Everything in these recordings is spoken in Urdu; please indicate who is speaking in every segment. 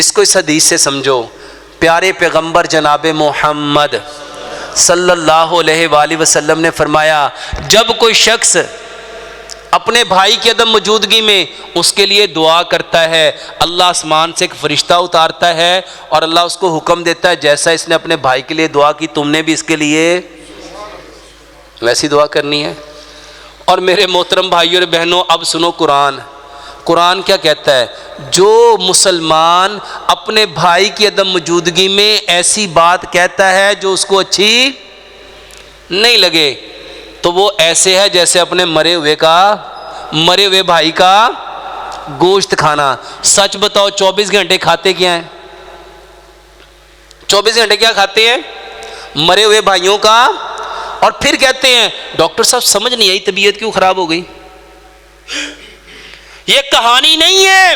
Speaker 1: اس کو اس حدیث سے سمجھو۔ پیارے پیغمبر جناب محمد صلی اللہ علیہ وآلہ وسلم نے فرمایا جب کوئی شخص اپنے بھائی کی عدم موجودگی میں اس کے لیے دعا کرتا ہے، اللہ آسمان سے ایک فرشتہ اتارتا ہے اور اللہ اس کو حکم دیتا ہے جیسا اس نے اپنے بھائی کے لیے دعا کی تم نے بھی اس کے لیے ویسی دعا کرنی ہے۔ اور میرے محترم بھائیوں اور بہنوں، اب سنو قرآن کیا کہتا ہے؟ جو مسلمان اپنے بھائی کی عدم موجودگی میں ایسی بات کہتا ہے جو اس کو اچھی نہیں لگے تو وہ ایسے ہے جیسے اپنے مرے ہوئے بھائی کا گوشت کھانا۔ سچ بتاؤ 24 گھنٹے کھاتے کیا ہیں؟ 24 گھنٹے کیا کھاتے ہیں؟ مرے ہوئے بھائیوں کا۔ اور پھر کہتے ہیں ڈاکٹر صاحب سمجھ نہیں آئی طبیعت کیوں خراب ہو گئی۔ یہ کہانی نہیں ہے،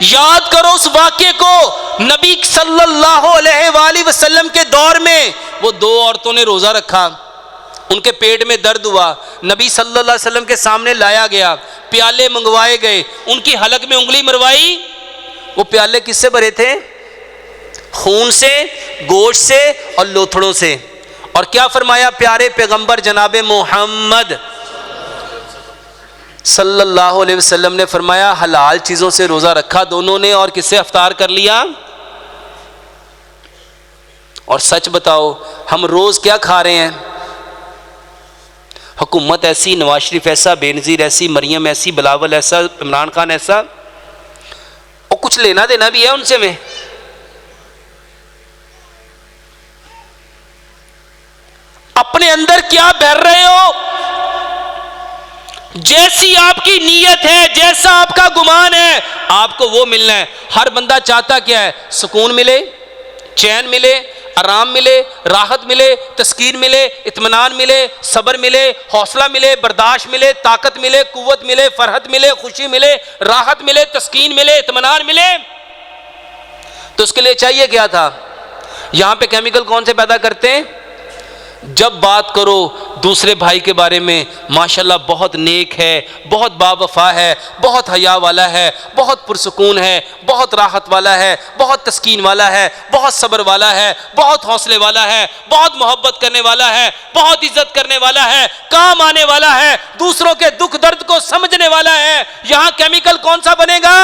Speaker 1: یاد کرو اس واقعے کو۔ نبی صلی اللہ علیہ وآلہ وسلم کے دور میں وہ 2 عورتوں نے روزہ رکھا، ان کے پیٹ میں درد ہوا، نبی صلی اللہ علیہ وسلم کے سامنے لایا گیا، پیالے منگوائے گئے، ان کی حلق میں انگلی مروائی۔ وہ پیالے کس سے بھرے تھے؟ خون سے، گوشت سے اور لوتھڑوں سے۔ اور کیا فرمایا پیارے پیغمبر جناب محمد صلی اللہ علیہ وسلم نے؟ فرمایا حلال چیزوں سے روزہ رکھا دونوں نے، اور کس سے افطار کر لیا؟ اور سچ بتاؤ ہم روز کیا کھا رہے ہیں؟ حکومت ایسی، نواز شریف ایسا، بے نظیر ایسی، مریم ایسی، بلاول ایسا، عمران خان ایسا، اور کچھ لینا دینا بھی ہے ان سے میں۔ اپنے اندر کیا بھر رہے ہو؟ جیسی آپ کی نیت ہے، جیسا آپ کا گمان ہے، آپ کو وہ ملنا ہے۔ ہر بندہ چاہتا کیا ہے؟ سکون ملے، چین ملے، آرام ملے، راحت ملے، تسکین ملے، اطمینان ملے، صبر ملے، حوصلہ ملے، برداشت ملے، طاقت ملے، قوت ملے، فرحت ملے، خوشی ملے، راحت ملے، تسکین ملے، اطمینان ملے۔ تو اس کے لیے چاہیے کیا تھا؟ یہاں پہ کیمیکل کون سے پیدا کرتے ہیں؟ جب بات کرو دوسرے بھائی کے بارے میں، ماشاءاللہ بہت نیک ہے، بہت باوفا ہے، بہت حیا والا ہے، بہت پرسکون ہے، بہت راحت والا ہے، بہت تسکین والا ہے، بہت صبر والا ہے، بہت حوصلے والا ہے، بہت محبت کرنے والا ہے، بہت عزت کرنے والا ہے، کام آنے والا ہے، دوسروں کے دکھ درد کو سمجھنے والا ہے۔ یہاں کیمیکل کون سا بنے گا؟